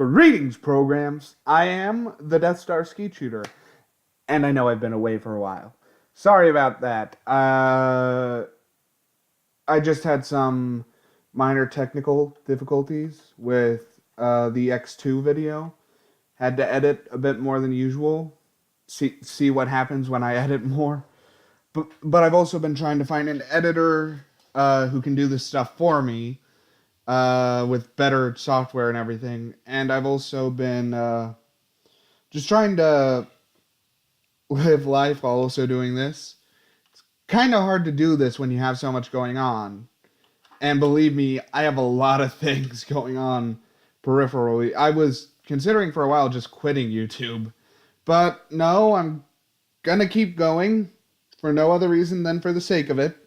Greetings, programs. I am the Death Star Skeet Shooter, and I know I've been away for a while. Sorry about that. I just had some minor technical difficulties with the X2 video. Had to edit a bit more than usual. See what happens when I edit more. But I've also been trying to find an editor who can do this stuff for me. With better software and everything. And I've also been just trying to live life while also doing this. It's kind of hard to do this when you have so much going on. And believe me, I have a lot of things going on peripherally. I was considering for a while just quitting YouTube. But no, I'm gonna keep going for no other reason than for the sake of it.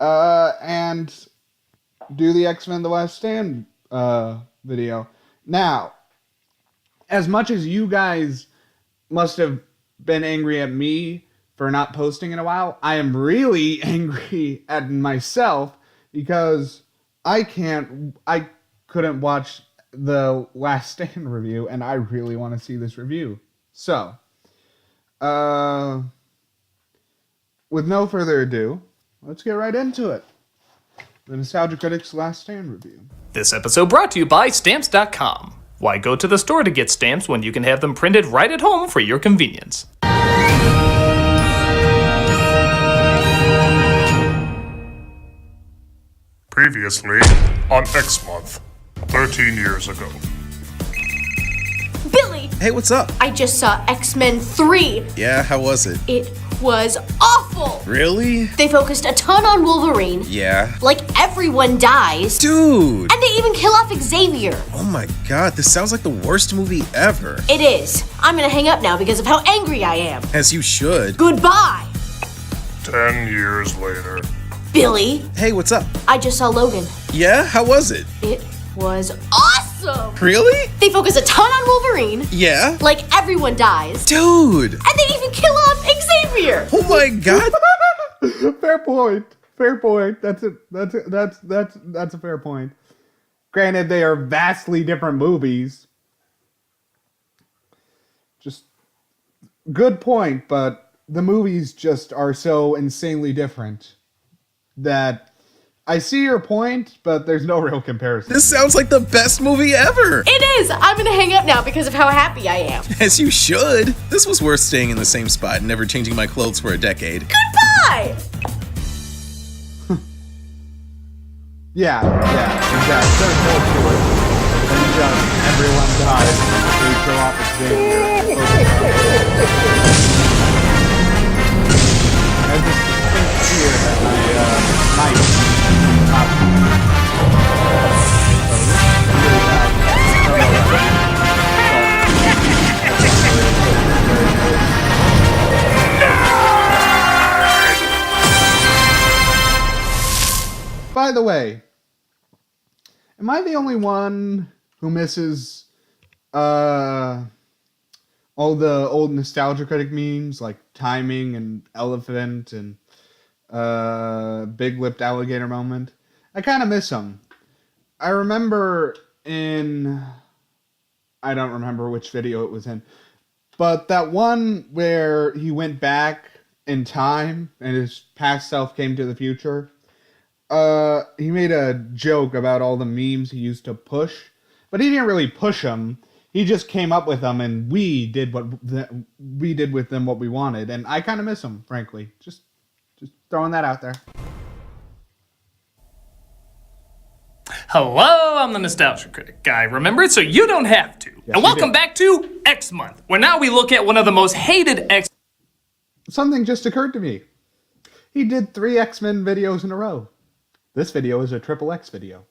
And do the X-Men The Last Stand video. Now, as much as you guys must have been angry at me for not posting in a while, I am really angry at myself because I couldn't watch the Last Stand review, and I really want to see this review. So, with no further ado, let's get right into it. The Nostalgia Critic's Last Stand review. This episode brought to you by Stamps.com. Why go to the store to get stamps when you can have them printed right at home for your convenience? Previously on X Month, 13 years ago. Billy! Hey, what's up? I just saw X-Men 3. Yeah, how was it? It was awful! Really? They focused a ton on Wolverine. Yeah. Like everyone dies. Dude! And they even kill off Xavier. Oh my god, this sounds like the worst movie ever. It is. I'm gonna hang up now because of how angry I am. As you should. Goodbye! 10 years later. Billy! Hey, what's up? I just saw Logan. Yeah, how was it? It was awesome! Really? They focus a ton on Wolverine. Yeah? Like everyone dies. Dude! And they even kill off Xavier! Oh my god! Fair point. Fair point. That's a fair point. Granted, they are vastly different movies. Just good point, but the movies just are so insanely different that I see your point, but there's no real comparison. This sounds like the best movie ever! It is! I'm gonna hang up now because of how happy I am. As you should. This was worth staying in the same spot and never changing my clothes for a decade. Goodbye! Yeah, exactly. There's no to it. And just everyone dies. They kill off Xavier. I just think here that my mic. By the way, am I the only one who misses all the old Nostalgia Critic memes like timing and elephant and big-lipped alligator moment? I kind of miss them. I remember I don't remember which video it was in, but that one where he went back in time and his past self came to the future. He made a joke about all the memes he used to push, but he didn't really push them. He just came up with them, and we did with them what we wanted, and I kind of miss them, frankly. Just throwing that out there. Hello, I'm the Nostalgia Critic guy, remember it so you don't have to. Yes, and welcome back to X Month, where now we look at one of the most hated X... Something just occurred to me. He did 3 X-Men videos in a row. This video is a triple X video.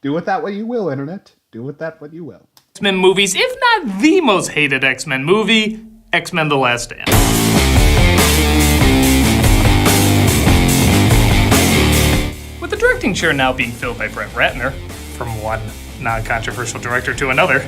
Do with that what you will, Internet. Do with that what you will. X-Men movies, if not the most hated X-Men movie, X-Men The Last Stand. With the directing chair now being filled by Brett Ratner, from one non-controversial director to another,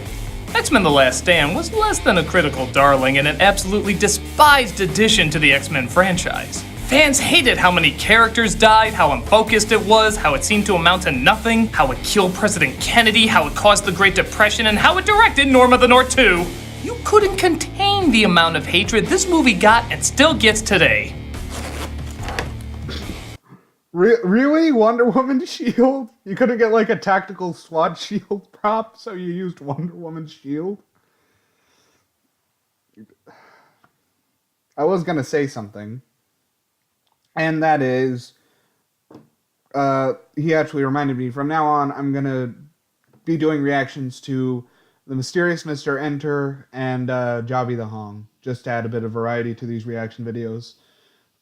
X-Men The Last Stand was less than a critical darling and an absolutely despised addition to the X-Men franchise. Fans hated how many characters died, how unfocused it was, how it seemed to amount to nothing, how it killed President Kennedy, how it caused the Great Depression, and how it directed Norm of the North 2. You couldn't contain the amount of hatred this movie got and still gets today. Really? Wonder Woman's shield? You couldn't get like a tactical SWAT shield prop, so you used Wonder Woman's shield? I was gonna say something. And that is, he actually reminded me, from now on, I'm going to be doing reactions to The Mysterious Mr. Enter and Jobby the Hong, just to add a bit of variety to these reaction videos.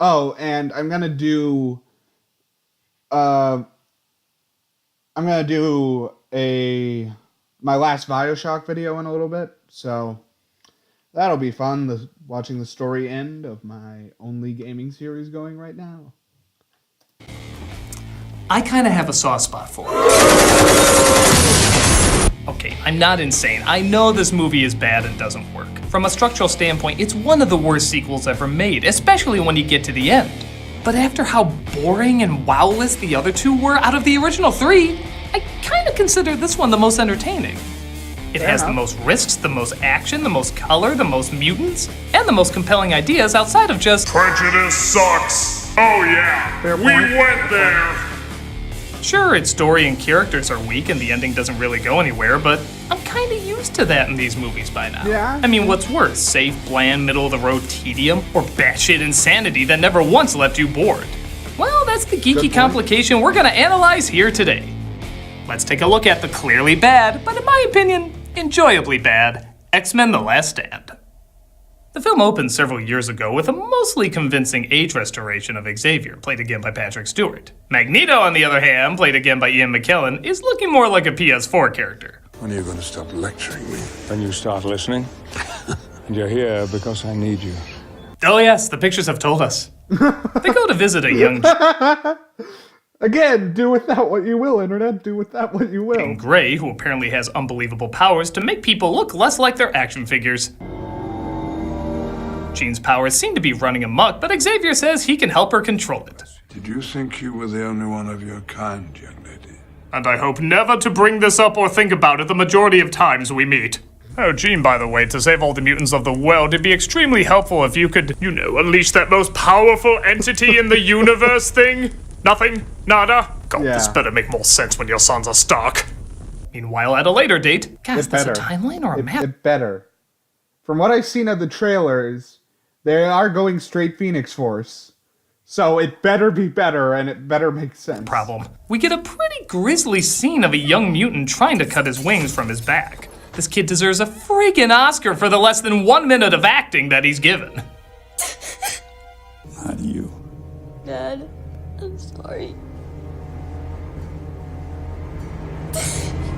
Oh, and I'm going to do, my last Bioshock video in a little bit, so that'll be fun, watching the story end of my only gaming series going right now. I kind of have a soft spot for it. Okay, I'm not insane. I know this movie is bad and doesn't work. From a structural standpoint, it's one of the worst sequels ever made, especially when you get to the end. But after how boring and wowless the other two were out of the original 3, I kind of consider this one the most entertaining. It has the most risks, the most action, the most color, the most mutants, and the most compelling ideas outside of just Prejudice sucks. Oh yeah, we went there. Sure, its story and characters are weak and the ending doesn't really go anywhere, but I'm kinda used to that in these movies by now. Yeah. I mean, what's worse, safe, bland, middle-of-the-road tedium, or batshit insanity that never once left you bored? Well, that's the geeky complication we're gonna analyze here today. Let's take a look at the clearly bad, but in my opinion, enjoyably bad, X-Men: The Last Stand. The film opened several years ago with a mostly convincing age restoration of Xavier, played again by Patrick Stewart. Magneto, on the other hand, played again by Ian McKellen, is looking more like a PS4 character. When are you going to stop lecturing me? When you start listening. And you're here because I need you. Oh yes, the pictures have told us. They go to visit a young Again, do with that what you will, Internet. Do with that what you will. Jean Grey, who apparently has unbelievable powers to make people look less like their action figures. Jean's powers seem to be running amok, but Xavier says he can help her control it. Did you think you were the only one of your kind, young lady? And I hope never to bring this up or think about it the majority of times we meet. Oh, Jean, by the way, to save all the mutants of the world, it'd be extremely helpful if you could, unleash that most powerful entity in the universe thing. Nothing? Nada? God, Yeah. this better make more sense when your sons are Stark. Meanwhile, at a later date, guys, It there's a better. timeline or a map? It better. From what I've seen of the trailers, they are going straight Phoenix Force. So it better be better, and it better make sense. Problem. We get a pretty grisly scene of a young mutant trying to cut his wings from his back. This kid deserves a freaking Oscar for the less than 1 minute of acting that he's given. Not you. Dad, I'm sorry.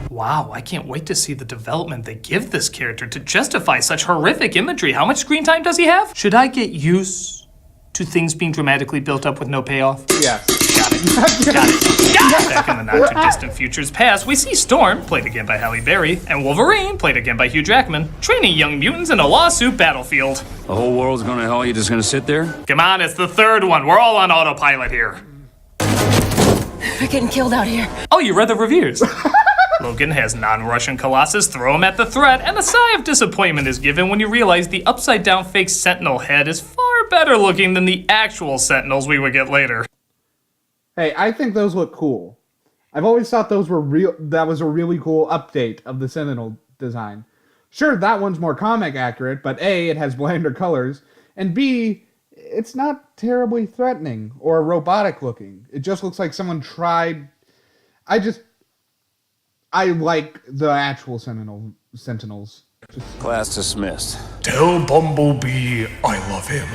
Wow, I can't wait to see the development they give this character to justify such horrific imagery. How much screen time does he have? Should I get used to things being dramatically built up with no payoff? Yes. Got it. Back in the not-too-distant future's past, we see Storm, played again by Halle Berry, and Wolverine, played again by Hugh Jackman, training young mutants in a lawsuit battlefield. The whole world's gonna hell, you just gonna sit there? Come on, it's the third one. We're all on autopilot here. We're getting killed out here. Oh, you read the reviews. Logan has non-Russian Colossus throw him at the threat, and a sigh of disappointment is given when you realize the upside-down fake Sentinel head is far better looking than the actual Sentinels we would get later. Hey, I think those look cool. I've always thought those were real. That was a really cool update of the Sentinel design. Sure, that one's more comic accurate, but A, it has blander colors, and B, it's not terribly threatening or robotic looking. It just looks like someone tried. I like the actual Sentinels. Class dismissed. Tell Bumblebee I love him.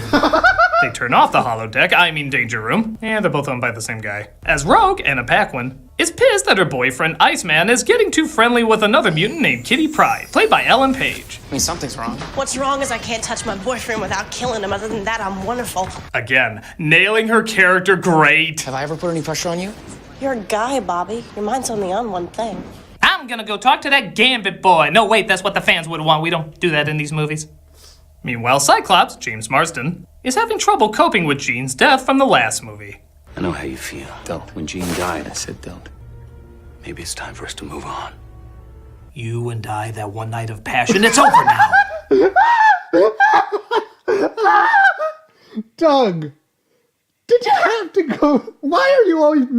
They turn off the holodeck, I mean Danger Room, and they're both owned by the same guy. As Rogue, Anna Paquin, is pissed that her boyfriend Iceman is getting too friendly with another mutant named Kitty Pryde, played by Ellen Page. I mean, something's wrong. What's wrong is I can't touch my boyfriend without killing him. Other than that, I'm wonderful. Again, nailing her character great. Have I ever put any pressure on you? You're a guy, Bobby. Your mind's only on one thing. I'm gonna go talk to that Gambit boy. No, wait, that's what the fans would want. We don't do that in these movies. Meanwhile, Cyclops, James Marsden, is having trouble coping with Jean's death from the last movie. I know how you feel. Don't. When Jean died, I said don't. maybe it's time for us to move on. You and I, that one night of passion, it's over now. Doug, did you have to go? Why are you always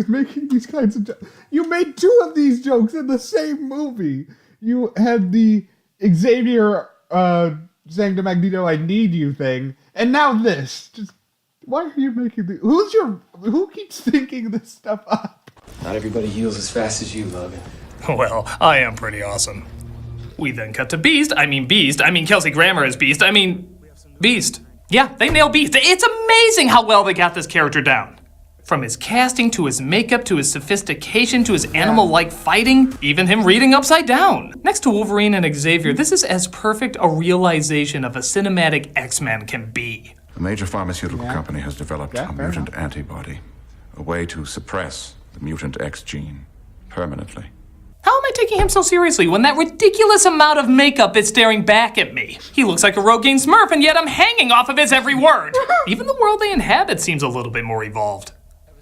making these kinds of jokes? You made 2 of these jokes in the same movie. You had the Xavier saying to Magneto, "I need you" thing, and now this. Just why are you making the? Who keeps thinking this stuff up? Not everybody heals as fast as you, Logan. Well, I am pretty awesome. We then cut to Beast. Kelsey Grammer is Beast. Beast. Yeah, they nail Beast. It's amazing how well they got this character down. From his casting, to his makeup, to his sophistication, to his animal-like fighting, even him reading upside down. Next to Wolverine and Xavier, this is as perfect a realization of a cinematic X-Men can be. A major pharmaceutical company has developed a mutant antibody, a way to suppress the mutant X gene permanently. How am I taking him so seriously when that ridiculous amount of makeup is staring back at me? He looks like a Rogaine Smurf, and yet I'm hanging off of his every word. Even the world they inhabit seems a little bit more evolved.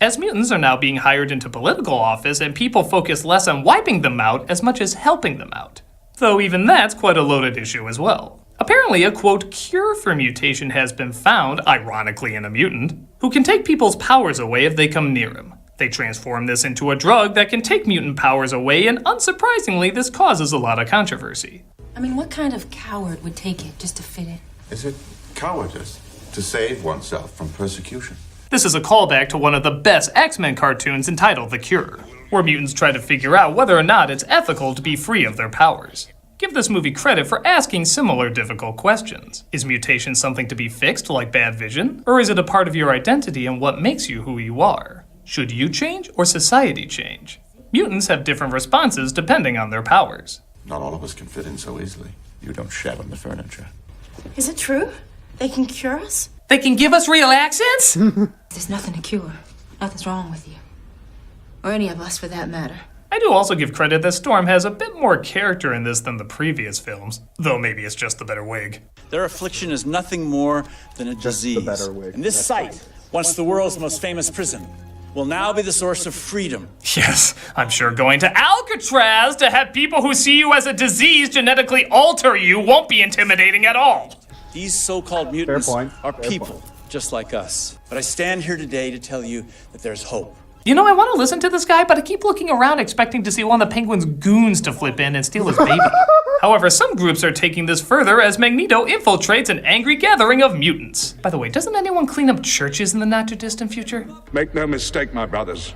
As mutants are now being hired into political office, and people focus less on wiping them out as much as helping them out. Though even that's quite a loaded issue as well. Apparently a, quote, cure for mutation has been found, ironically in a mutant, who can take people's powers away if they come near him. They transform this into a drug that can take mutant powers away, and unsurprisingly, this causes a lot of controversy. I mean, what kind of coward would take it just to fit in? Is it cowardice to save oneself from persecution? This is a callback to one of the best X-Men cartoons entitled The Cure, where mutants try to figure out whether or not it's ethical to be free of their powers. Give this movie credit for asking similar difficult questions. Is mutation something to be fixed like bad vision? Or is it a part of your identity and what makes you who you are? Should you change or society change? Mutants have different responses depending on their powers. Not all of us can fit in so easily. You don't shed on the furniture. Is it true? They can cure us? They can give us real accents? There's nothing to cure. Nothing's wrong with you. Or any of us, for that matter. I do also give credit that Storm has a bit more character in this than the previous films, though maybe it's just the better wig. Their affliction is nothing more than a disease. The better wig. And this site, once the world's most famous prison, will now be the source of freedom. Yes, I'm sure going to Alcatraz to have people who see you as a disease genetically alter you won't be intimidating at all. These so-called mutants are Fair people, just like us. But I stand here today to tell you that there's hope. You know, I want to listen to this guy, but I keep looking around expecting to see one of the Penguin's goons to flip in and steal his baby. However, some groups are taking this further as Magneto infiltrates an angry gathering of mutants. By the way, doesn't anyone clean up churches in the not-too-distant future? Make no mistake, my brothers.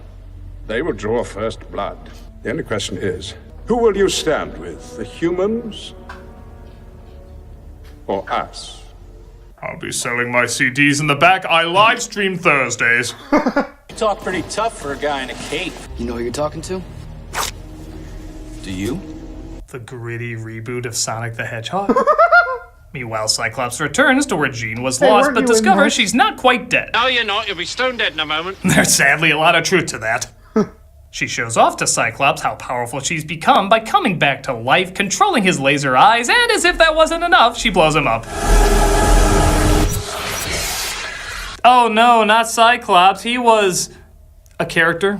They will draw first blood. The only question is, who will you stand with? The humans or us? I'll be selling my CDs in the back. I live stream Thursdays. You talk pretty tough for a guy in a cape. You know who you're talking to? Do you? The gritty reboot of Sonic the Hedgehog? Meanwhile, Cyclops returns to where Jean was lost, weren't but you in discovers that? she's not quite dead. No, you're not. You'll be stone dead in a moment. There's sadly a lot of truth to that. She shows off to Cyclops how powerful she's become by coming back to life, controlling his laser eyes, and as if that wasn't enough, she blows him up. Oh no, not Cyclops. He was a character.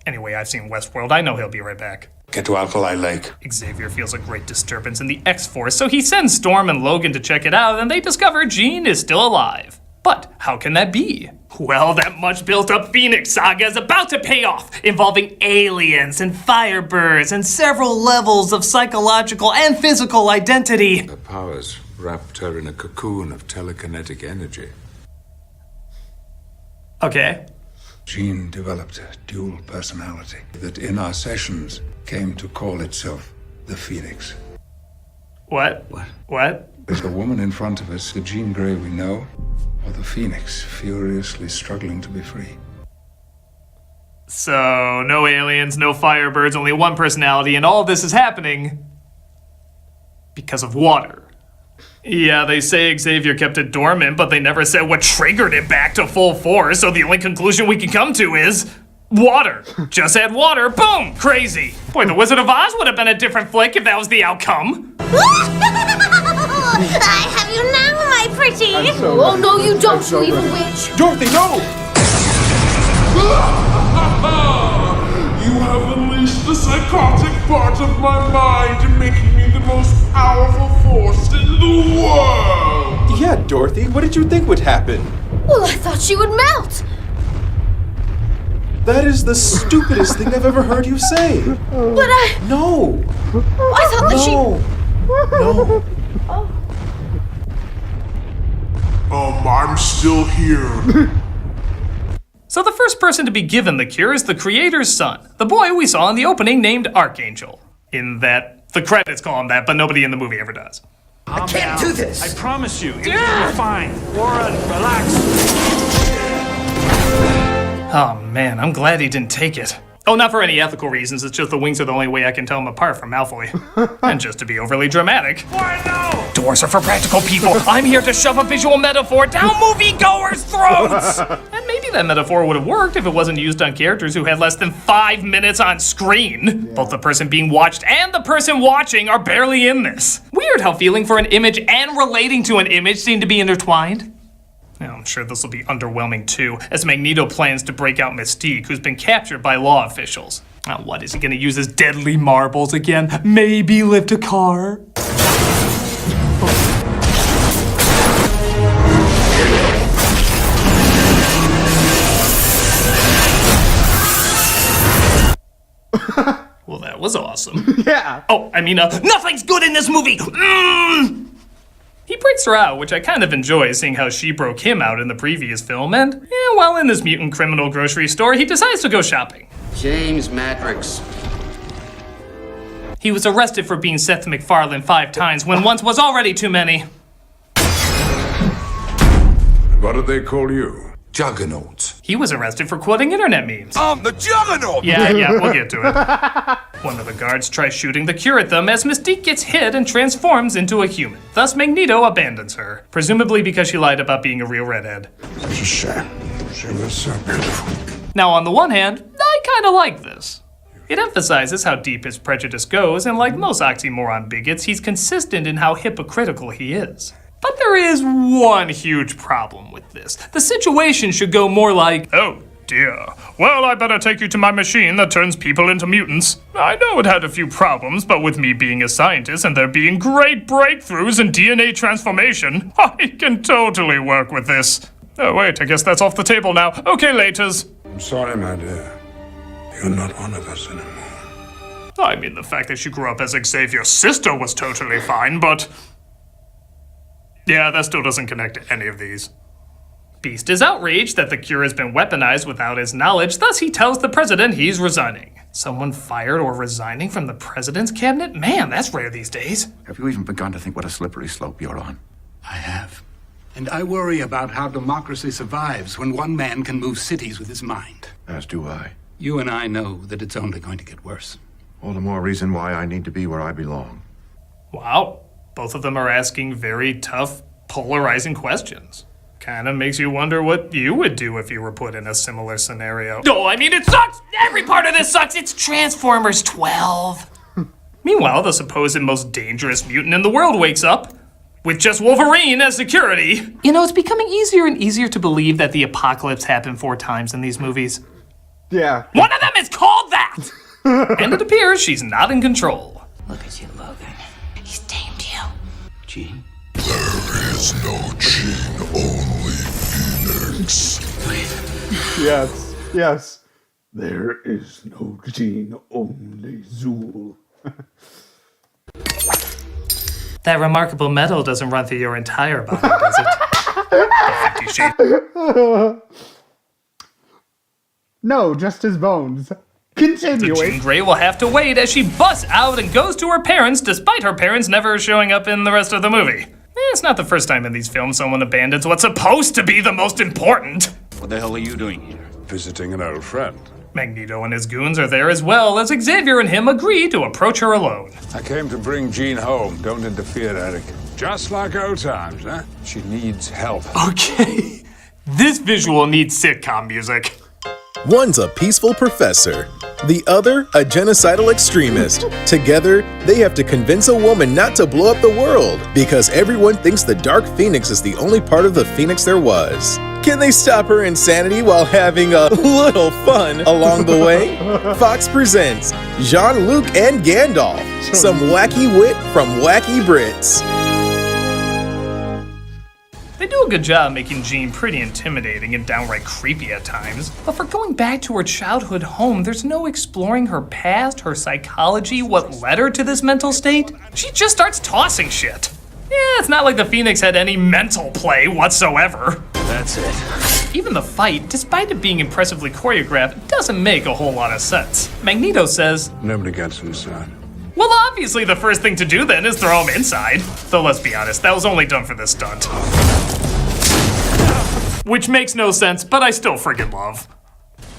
Anyway, I've seen Westworld. I know he'll be right back. Get to Alkali Lake. Xavier feels a great disturbance in the X-Force, so he sends Storm and Logan to check it out, and they discover Jean is still alive. But how can that be? Well, that much built-up Phoenix saga is about to pay off, involving aliens and firebirds and several levels of psychological and physical identity. Her powers wrapped her in a cocoon of telekinetic energy. Okay. Jean developed a dual personality that in our sessions came to call itself the Phoenix. What? What? Is the woman in front of us the Jean Grey we know, or the Phoenix furiously struggling to be free? So, no aliens, no firebirds, only one personality, and all of this is happening because of water. Yeah, they say Xavier kept it dormant, but they never said what triggered it back to full force, so the only conclusion we can come to is water. Just add water, boom, crazy. Boy, The Wizard of Oz would have been a different flick if that was the outcome. I have you now, my pretty. Oh, no, you don't, you evil witch. Dorothy, no! You have unleashed the psychotic part of my mind, making me the most powerful force in the world! Yeah, Dorothy, what did you think would happen? Well, I thought she would melt. That is the stupidest thing I've ever heard you say. But No! I thought that No! I'm still here. So the first person to be given the cure is the creator's son, the boy we saw in the opening named Archangel. In that, the credits call him that, but nobody in the movie ever does. I can't do this. I promise you, it will be fine. Warren, relax. Oh man, I'm glad he didn't take it. Oh, not for any ethical reasons, it's just the wings are the only way I can tell them apart from Malfoy. And just to be overly dramatic. Why no? Doors are for practical people. I'm here to shove a visual metaphor down moviegoers' throats! And maybe that metaphor would have worked if it wasn't used on characters who had less than 5 minutes on screen. Yeah. Both the person being watched and the person watching are barely in this. Weird how feeling for an image and relating to an image seem to be intertwined. Now, I'm sure this will be underwhelming too, as Magneto plans to break out Mystique, who's been captured by law officials. Now, what, is he gonna use his deadly marbles again? Maybe lift a car? Well, that was awesome. Yeah. Oh, I mean, nothing's good in this movie! He breaks her out, which I kind of enjoy, seeing how she broke him out in the previous film, and while in this mutant criminal grocery store, he decides to go shopping. James Madrix. He was arrested for being Seth MacFarlane 5 times, when once was already too many. What did they call you? Juggernaut. He was arrested for quoting internet memes. I'm the Juggernaut! Yeah, we'll get to it. One of the guards tries shooting the cure at them as Mystique gets hit and transforms into a human. Thus, Magneto abandons her, presumably because she lied about being a real redhead. It's a shame. She was so beautiful. Now, on the one hand, I kinda like this. It emphasizes how deep his prejudice goes, and like most oxymoron bigots, he's consistent in how hypocritical he is. But there is one huge problem with this. The situation should go more like, oh dear, well, I better take you to my machine that turns people into mutants. I know it had a few problems, but with me being a scientist and there being great breakthroughs in DNA transformation, I can totally work with this. Oh wait, I guess that's off the table now. Okay, laters. I'm sorry, my dear. You're not one of us anymore. I mean, the fact that she grew up as Xavier's sister was totally fine, but yeah, that still doesn't connect to any of these. Beast is outraged that the cure has been weaponized without his knowledge, thus he tells the president he's resigning. Someone fired or resigning from the president's cabinet? Man, that's rare these days. Have you even begun to think what a slippery slope you're on? I have. And I worry about how democracy survives when one man can move cities with his mind. As do I. You and I know that it's only going to get worse. All the more reason why I need to be where I belong. Wow. Both of them are asking very tough, polarizing questions. Kind of makes you wonder what you would do if you were put in a similar scenario. No, I mean, it sucks! Every part of this sucks! It's Transformers 12! Meanwhile, the supposed most dangerous mutant in the world wakes up with just Wolverine as security. You know, it's becoming easier and easier to believe that the apocalypse happened 4 times in these movies. Yeah. One of them is called that! And it appears she's not in control. Look at you, Logan. He's tamed you. Jean? There is no Jean, only Phoenix. Yes. There is no Jean, only Zool. That remarkable metal doesn't run through your entire body, does it? 50 Shades. No, just his bones. Continuing. So Jean Grey will have to wait as she busts out and goes to her parents, despite her parents never showing up in the rest of the movie. It's not the first time in these films someone abandons what's supposed to be the most important. What the hell are you doing here? Visiting an old friend. Magneto and his goons are there as well, as Xavier and him agree to approach her alone. I came to bring Jean home. Don't interfere, Eric. Just like old times, huh? She needs help. Okay. This visual needs sitcom music. One's a peaceful professor. The other, a genocidal extremist. Together, they have to convince a woman not to blow up the world because everyone thinks the Dark Phoenix is the only part of the Phoenix there was. Can they stop her insanity while having a little fun along the way? Fox presents Jean-Luc and Gandalf, some wacky wit from wacky Brits. They do a good job making Jean pretty intimidating and downright creepy at times, but for going back to her childhood home, there's no exploring her past, her psychology, what led her to this mental state. She just starts tossing shit. Yeah, it's not like the Phoenix had any mental play whatsoever. That's it. Even the fight, despite it being impressively choreographed, doesn't make a whole lot of sense. Magneto says, Nobody gets him, son. well, obviously the first thing to do then is throw him inside. Though let's be honest, that was only done for this stunt. Which makes no sense, but I still friggin' love.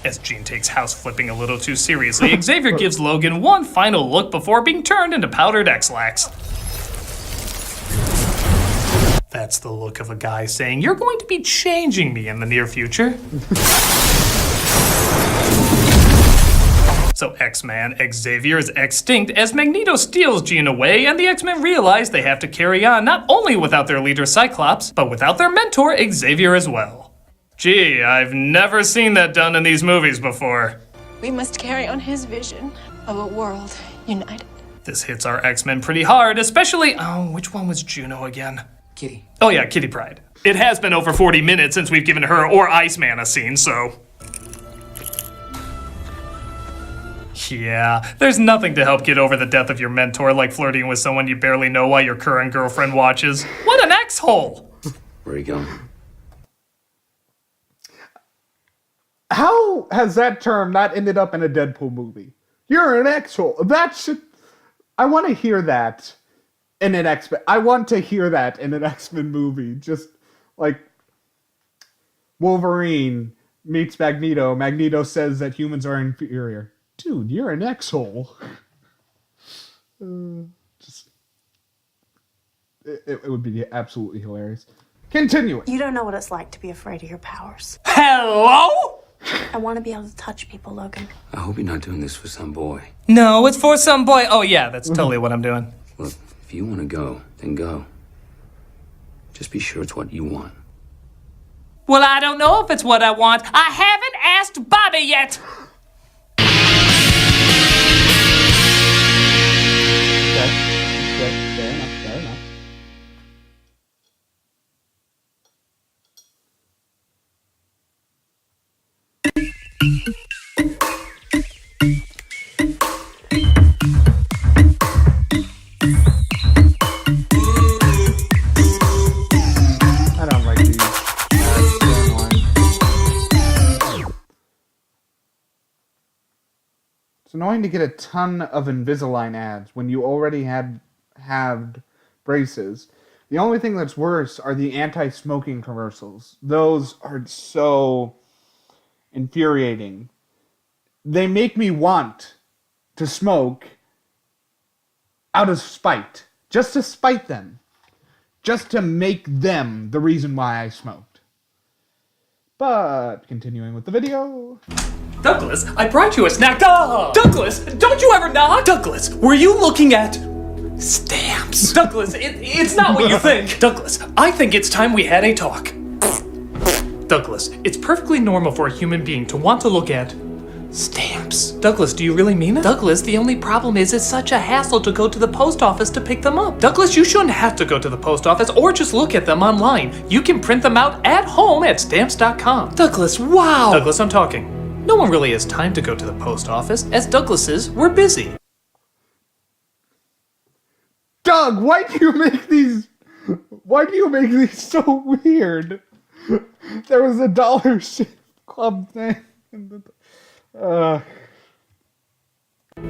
As Jean takes house flipping a little too seriously, Xavier gives Logan one final look before being turned into powdered X-Lax. That's the look of a guy saying, you're going to be changing me in the near future. So X-Man Xavier is extinct as Magneto steals Jean away, and the X-Men realize they have to carry on not only without their leader Cyclops, but without their mentor Xavier as well. Gee, I've never seen that done in these movies before. We must carry on his vision of a world united. This hits our X-Men pretty hard, especially, which one was Juno again? Kitty. Oh yeah, Kitty Pryde. It has been over 40 minutes since we've given her or Iceman a scene, so... yeah, there's nothing to help get over the death of your mentor like flirting with someone you barely know while your current girlfriend watches. What an X-hole! Where are you going? How has that term not ended up in a Deadpool movie? You're an X-hole. That should... I want to hear that in an X-Men... I want to hear that in an X-Men movie. Just like Wolverine meets Magneto. Magneto says that humans are inferior. Dude, you're an X-hole. It would be absolutely hilarious. Continuing. You don't know what it's like to be afraid of your powers. Hello? I want to be able to touch people, Logan. I hope you're not doing this for some boy. No, it's for some boy. Oh yeah, that's totally what I'm doing. Look, if you want to go, then go. Just be sure it's what you want. Well, I don't know if it's what I want. I haven't asked Bobby yet. Fair enough. I don't like these. It's annoying to get a ton of Invisalign ads when you already have braces. The only thing that's worse are the anti-smoking commercials. Those are so infuriating. They make me want to smoke out of spite. Just to spite them. Just to make them the reason why I smoked. But, continuing with the video... Douglas, I brought you a snack. Douglas, don't you ever knock? Douglas, were you looking at stamps? Douglas, it's not what you think. Douglas, I think it's time we had a talk. Douglas, it's perfectly normal for a human being to want to look at stamps. Douglas, do you really mean it? Douglas, the only problem is it's such a hassle to go to the post office to pick them up. Douglas, you shouldn't have to go to the post office or just look at them online. You can print them out at home at stamps.com. Douglas, wow. Douglas, I'm talking. No one really has time to go to the post office. As Douglases, we're busy. Doug, why do you make these so weird? There was a Dollar Shave Club thing.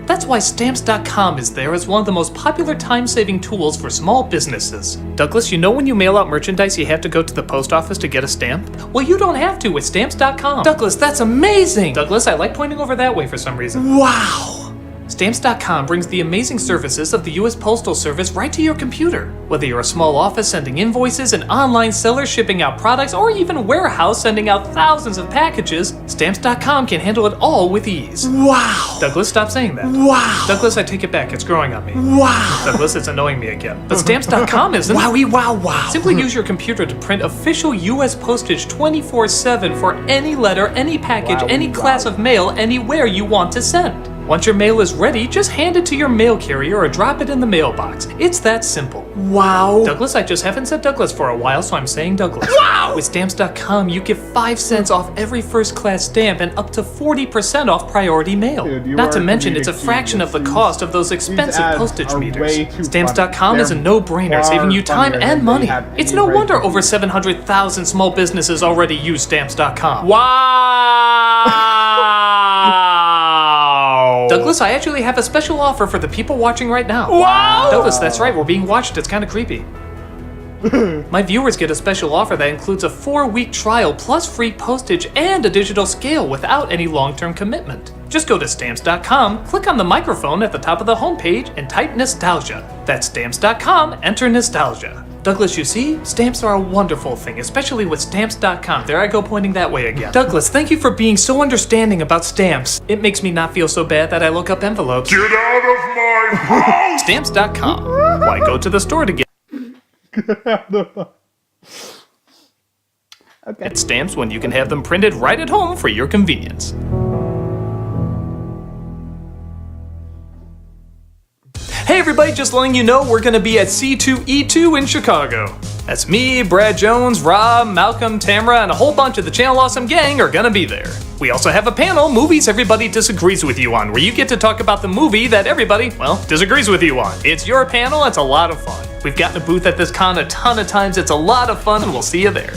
That's why Stamps.com is there as one of the most popular time-saving tools for small businesses. Douglas, you know when you mail out merchandise you have to go to the post office to get a stamp? Well, you don't have to with Stamps.com. Douglas, that's amazing! Douglas, I like pointing over that way for some reason. Wow! Stamps.com brings the amazing services of the U.S. Postal Service right to your computer. Whether you're a small office sending invoices, an online seller shipping out products, or even a warehouse sending out thousands of packages, Stamps.com can handle it all with ease. Wow! Douglas, stop saying that. Wow! Douglas, I take it back. It's growing on me. Wow! Douglas, it's annoying me again. But Stamps.com isn't. Wowie wow wow! Simply use your computer to print official U.S. postage 24/7 for any letter, any package, any class of mail, anywhere you want to send. Once your mail is ready, just hand it to your mail carrier or drop it in the mailbox. It's that simple. Wow. Douglas, I just haven't said Douglas for a while, so I'm saying Douglas. Wow! With Stamps.com, you get 5 cents off every first-class stamp and up to 40% off priority mail. Dude, Not to mention, it's a fraction of the cost of those expensive postage meters. Stamps.com is a no-brainer, saving you time and money. It's no wonder over 700,000 small businesses already use Stamps.com. Wow! Douglas, I actually have a special offer for the people watching right now. Wow! Douglas, that's right, we're being watched. It's kind of creepy. My viewers get a special offer that includes a 4-week trial plus free postage and a digital scale without any long-term commitment. Just go to Stamps.com, click on the microphone at the top of the homepage, and type nostalgia. That's Stamps.com, enter nostalgia. Douglas, you see, stamps are a wonderful thing, especially with Stamps.com. There I go pointing that way again. Douglas, thank you for being so understanding about stamps. It makes me not feel so bad that I look up envelopes. Get out of my house! Stamps.com. Why go to the store to get Get stamps when you can have them printed right at home for your convenience. Hey everybody, just letting you know we're gonna be at C2E2 in Chicago. That's me, Brad Jones, Rob, Malcolm, Tamara, and a whole bunch of the Channel Awesome gang are gonna be there. We also have a panel, Movies Everybody Disagrees With You On, where you get to talk about the movie that everybody, well, disagrees with you on. It's your panel, it's a lot of fun. We've gotten a booth at this con a ton of times, it's a lot of fun, and we'll see you there.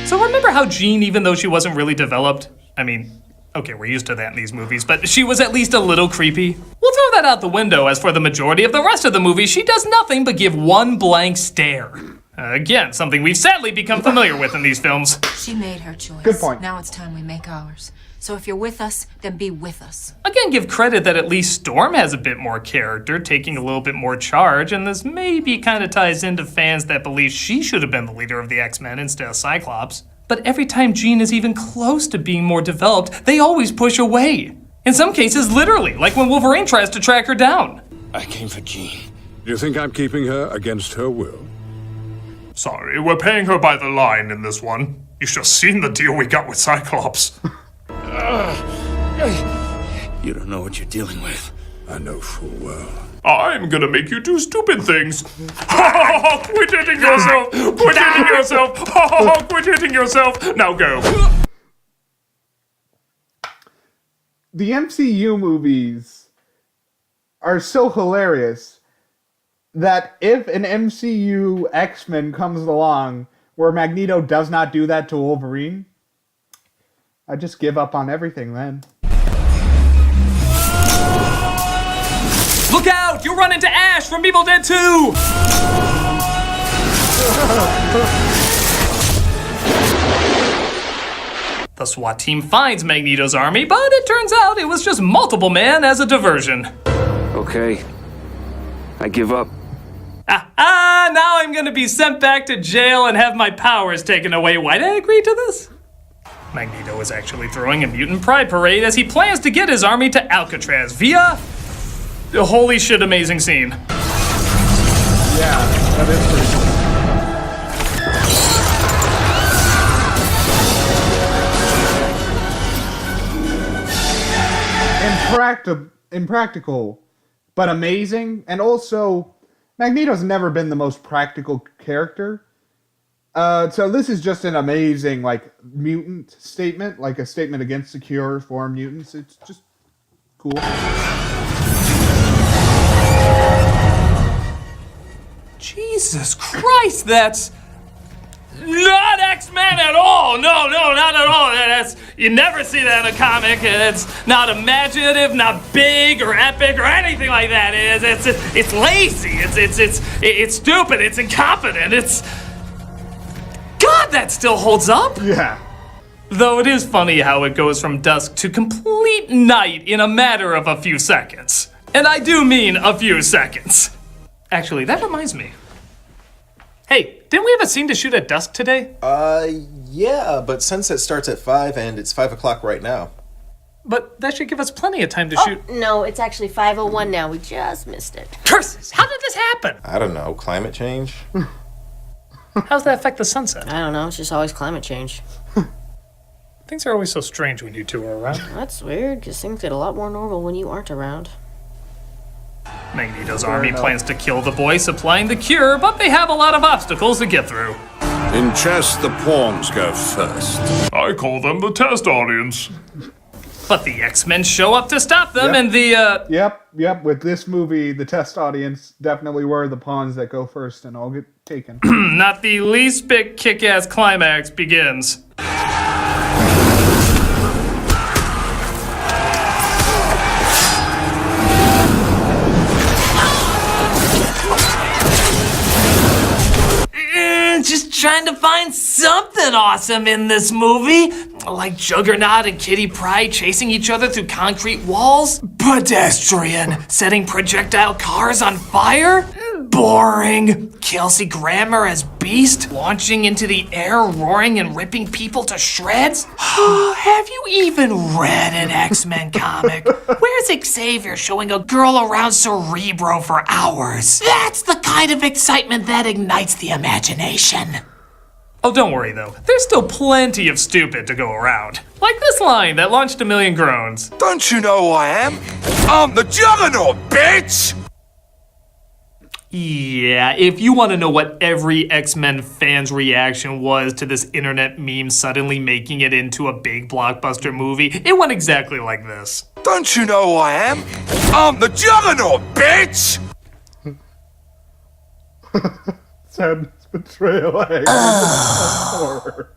So remember how Jean, even though she wasn't really developed, I mean, okay, we're used to that in these movies, but she was at least a little creepy? We'll throw that out the window, as for the majority of the rest of the movie, she does nothing but give one blank stare. Again, something we've sadly become familiar with in these films. She made her choice. Good point. Now it's time we make ours. So if you're with us, then be with us. Again, give credit that at least Storm has a bit more character, taking a little bit more charge, and this maybe kind of ties into fans that believe she should have been the leader of the X-Men instead of Cyclops. But every time Jean is even close to being more developed, they always push away. In some cases, literally, like when Wolverine tries to track her down. I came for Jean. Do you think I'm keeping her against her will? Sorry, we're paying her by the line in this one. You should have seen the deal we got with Cyclops. You don't know what you're dealing with. I know full well. I'm gonna make you do stupid things. Quit hitting yourself! Quit hitting yourself! Quit hitting yourself! Now go. The MCU movies are so hilarious that if an MCU X-Men comes along where Magneto does not do that to Wolverine, I just give up on everything then. Look out! You'll run into Ash from Evil Dead 2! The SWAT team finds Magneto's army, but it turns out it was just multiple men as a diversion. Okay. I give up. Now I'm gonna be sent back to jail and have my powers taken away. Why did I agree to this? Magneto is actually throwing a mutant pride parade as he plans to get his army to Alcatraz via... holy shit, amazing scene. Yeah, that is pretty cool. Impractical, but amazing, and also, Magneto's never been the most practical character. So this is just an amazing, like, mutant statement, like a statement against the cure for mutants. It's just cool. Jesus Christ, that's not X-Men at all. No, not at all. You never see that in a comic. It's not imaginative, not big or epic or anything like that. It's lazy. It's stupid. It's incompetent. God, that still holds up? Yeah. Though it is funny how it goes from dusk to complete night in a matter of a few seconds. And I do mean a few seconds. Actually, that reminds me. Hey, didn't we have a scene to shoot at dusk today? Yeah, but sunset starts at 5 and it's 5 o'clock right now. But that should give us plenty of time to shoot. No, it's actually 5:01 now. We just missed it. Curses! How did this happen? I don't know, climate change? How does that affect the sunset? I don't know. It's just always climate change. Things are always so strange when you two are around. That's weird, because things get a lot more normal when you aren't around. Magneto's army plans to kill the boy supplying the cure, but they have a lot of obstacles to get through. In chess, the pawns go first. I call them the test audience. But the X-Men show up to stop them, and the, Yep. With this movie, the test audience definitely were the pawns that go first and all get taken. not the least bit kick-ass climax begins. Just trying to find something awesome in this movie. Like Juggernaut and Kitty Pryde chasing each other through concrete walls. Pedestrian setting projectile cars on fire. Boring. Kelsey Grammer as Beast launching into the air, roaring and ripping people to shreds. Have you even read an X-Men comic? Where's Xavier showing a girl around Cerebro for hours? That's the kind of excitement that ignites the imagination. Oh, don't worry though. There's still plenty of stupid to go around. Like this line that launched a million groans. Don't you know who I am? I'm the Juggernaut, bitch! Yeah, if you want to know what every X-Men fan's reaction was to this internet meme suddenly making it into a big blockbuster movie, it went exactly like this. Don't you know who I am? I'm the Juggernaut, bitch! Sadness, betrayal, anger, horror.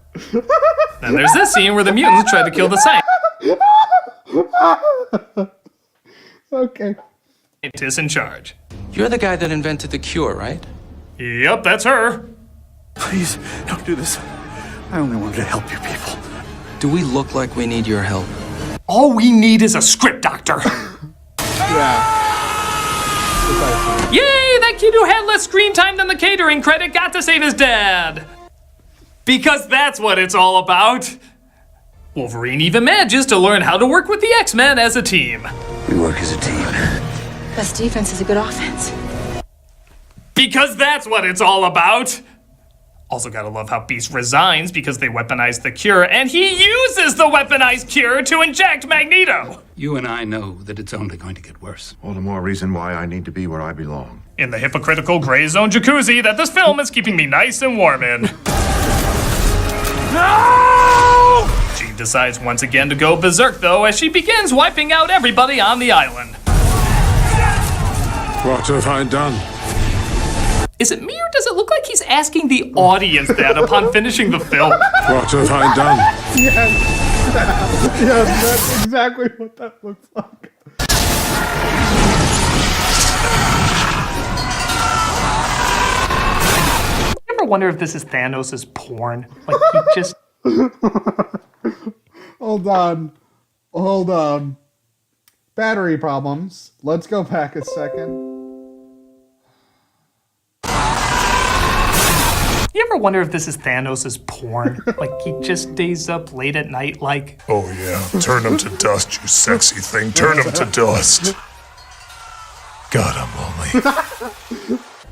Then there's this scene where the mutants try to kill the Okay. scientist in charge. You're the guy that invented the cure, right? Yep, that's her. Please, don't do this. I only wanted to help you people. Do we look like we need your help? All we need is a script doctor. Yeah. Yay, that kid who had less screen time than the catering credit got to save his dad. Because that's what it's all about. Wolverine even manages to learn how to work with the X-Men as a team. We work as a team. Best defense is a good offense. Because that's what it's all about. Also gotta love how Beast resigns because they weaponize the cure, and he uses the weaponized cure to inject Magneto. You and I know that it's only going to get worse. All the more reason why I need to be where I belong. In the hypocritical gray zone jacuzzi that this film is keeping me nice and warm in. No! Jean decides once again to go berserk though as she begins wiping out everybody on the island. What have I done? Is it me or does it look like he's asking the audience that upon finishing the film? What have I done? Yes. Yes, that's exactly what that looks like. You ever wonder if this is Thanos' porn? Like he just... Hold on. Battery problems. Let's go back a second. You ever wonder if this is Thanos' porn? Like he just stays up late at night like... Oh yeah, turn him to dust, you sexy thing. Turn him to dust. God, I'm lonely.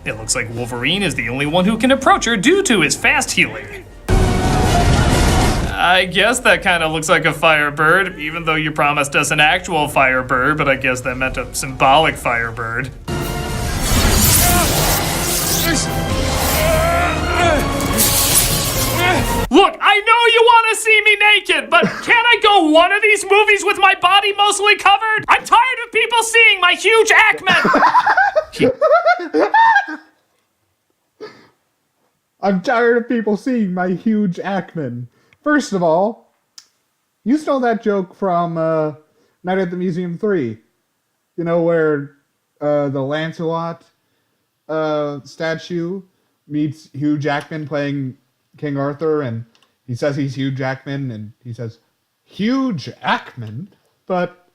It looks like Wolverine is the only one who can approach her due to his fast healing. I guess that kind of looks like a Firebird, even though you promised us an actual Firebird, but I guess that meant a symbolic Firebird. Look, I know you want to see me naked, but can't I go one of these movies with my body mostly covered? I'm tired of people seeing my huge Ackman! I'm tired of people seeing my huge Ackman. First of all, you stole that joke from Night at the Museum 3. You know, where the Lancelot statue meets Hugh Jackman playing King Arthur, and he says he's Hugh Jackman, and he says, Hugh Jackman? But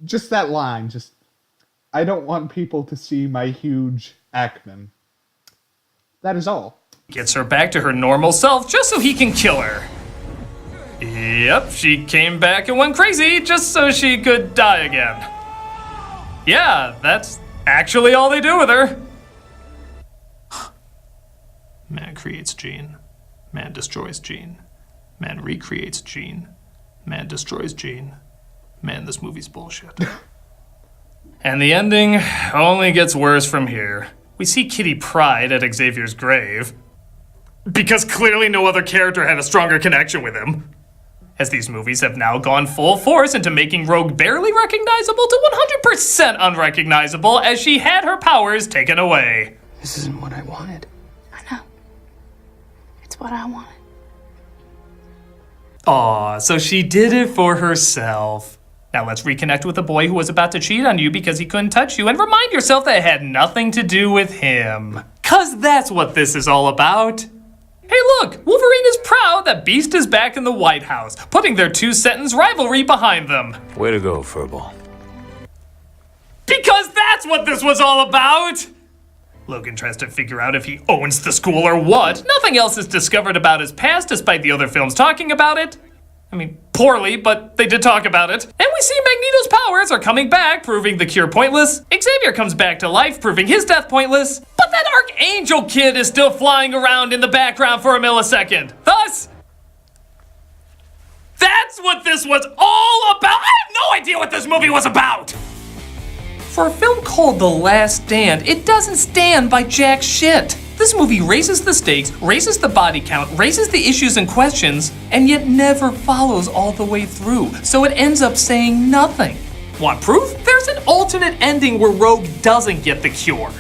just that line, I don't want people to see my huge Ackman. That is all. Gets her back to her normal self just so he can kill her. Yep, she came back and went crazy just so she could die again. Yeah, that's actually all they do with her. Man creates gene. Man destroys gene. Man recreates gene. Man destroys gene. Man, this movie's bullshit. And the ending only gets worse from here. We see Kitty Pryde at Xavier's grave, because clearly no other character had a stronger connection with him. As these movies have now gone full force into making Rogue barely recognizable to 100% unrecognizable as she had her powers taken away. This isn't what I wanted. It's what I wanted. Aw, so she did it for herself. Now let's reconnect with the boy who was about to cheat on you because he couldn't touch you and remind yourself that it had nothing to do with him. 'Cause that's what this is all about. Hey look, Wolverine is proud that Beast is back in the White House, putting their two-sentence rivalry behind them. Way to go, Furball. Because that's what this was all about! Logan tries to figure out if he owns the school or what. Nothing else is discovered about his past despite the other films talking about it. I mean, poorly, but they did talk about it. And we see Magneto's powers are coming back, proving the cure pointless. Xavier comes back to life, proving his death pointless. But that Archangel kid is still flying around in the background for a millisecond. Thus, that's what this was all about. I have no idea what this movie was about. For a film called The Last Stand, it doesn't stand by jack shit. This movie raises the stakes, raises the body count, raises the issues and questions, and yet never follows all the way through, so it ends up saying nothing. Want proof? There's an alternate ending where Rogue doesn't get the cure,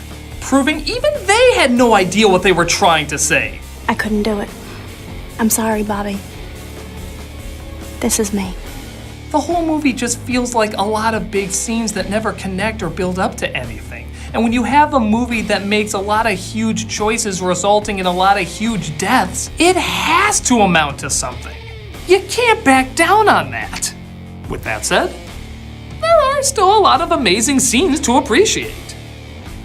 proving even they had no idea what they were trying to say. I couldn't do it. I'm sorry, Bobby. This is me. The whole movie just feels like a lot of big scenes that never connect or build up to anything. And when you have a movie that makes a lot of huge choices resulting in a lot of huge deaths, it has to amount to something. You can't back down on that. With that said, there are still a lot of amazing scenes to appreciate.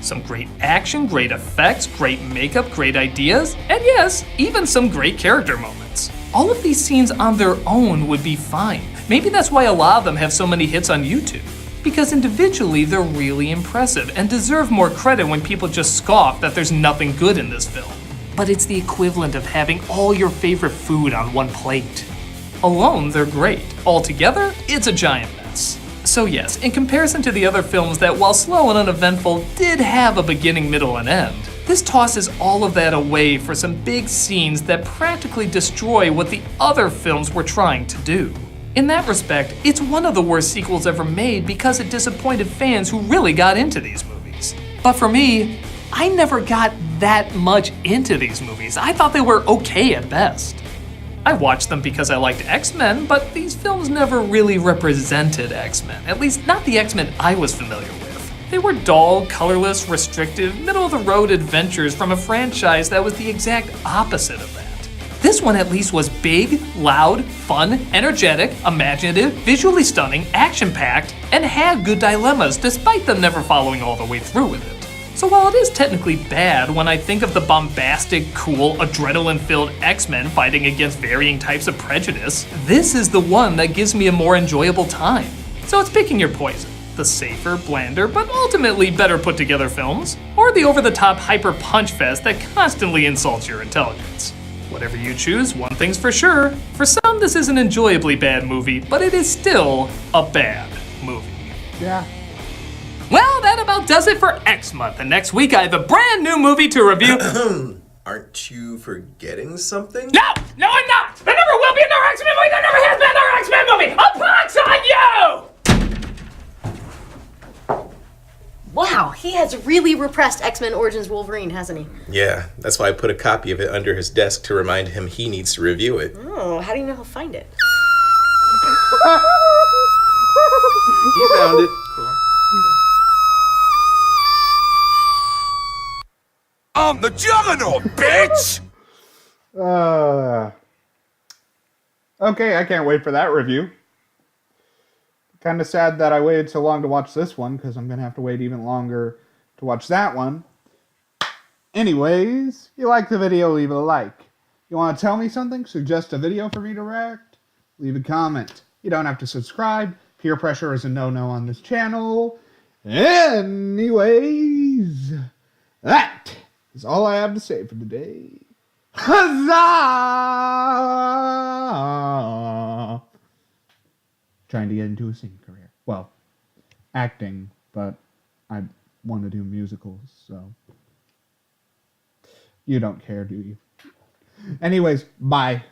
Some great action, great effects, great makeup, great ideas, and yes, even some great character moments. All of these scenes on their own would be fine. Maybe that's why a lot of them have so many hits on YouTube. Because individually, they're really impressive and deserve more credit when people just scoff that there's nothing good in this film. But it's the equivalent of having all your favorite food on one plate. Alone, they're great. Altogether, it's a giant mess. So yes, in comparison to the other films that, while slow and uneventful, did have a beginning, middle, and end, this tosses all of that away for some big scenes that practically destroy what the other films were trying to do. In that respect, it's one of the worst sequels ever made because it disappointed fans who really got into these movies. But for me, I never got that much into these movies. I thought they were okay at best. I watched them because I liked X-Men, but these films never really represented X-Men, at least not the X-Men I was familiar with. They were dull, colorless, restrictive, middle-of-the-road adventures from a franchise that was the exact opposite of that. This one at least was big, loud, fun, energetic, imaginative, visually stunning, action-packed, and had good dilemmas despite them never following all the way through with it. So while it is technically bad when I think of the bombastic, cool, adrenaline-filled X-Men fighting against varying types of prejudice, this is the one that gives me a more enjoyable time. So it's picking your poison. The safer, blander, but ultimately better put together films, or the over-the-top hyper punch fest that constantly insults your intelligence. Whatever you choose, one thing's for sure. For some, this is an enjoyably bad movie, but it is still a bad movie. Yeah. Well, that about does it for X Month, and next week I have a brand new movie to review. Aren't you forgetting something? No, I'm not! There never will be another X-Men movie! There never has been another X-Men movie! A pox on you! Wow, he has really repressed X-Men Origins Wolverine, hasn't he? Yeah, that's why I put a copy of it under his desk to remind him he needs to review it. Oh, how do you know he'll find it? He found it. I'm the Juggernaut, bitch! Okay, I can't wait for that review. Kind of sad that I waited so long to watch this one, because I'm going to have to wait even longer to watch that one. Anyways, you like the video, leave it a like. You want to tell me something? Suggest a video for me to react? Leave a comment. You don't have to subscribe. Peer pressure is a no-no on this channel. Anyways, that is all I have to say for today. Huzzah! Trying to get into a singing career. Well, acting, but I want to do musicals, so you don't care, do you? Anyways, bye.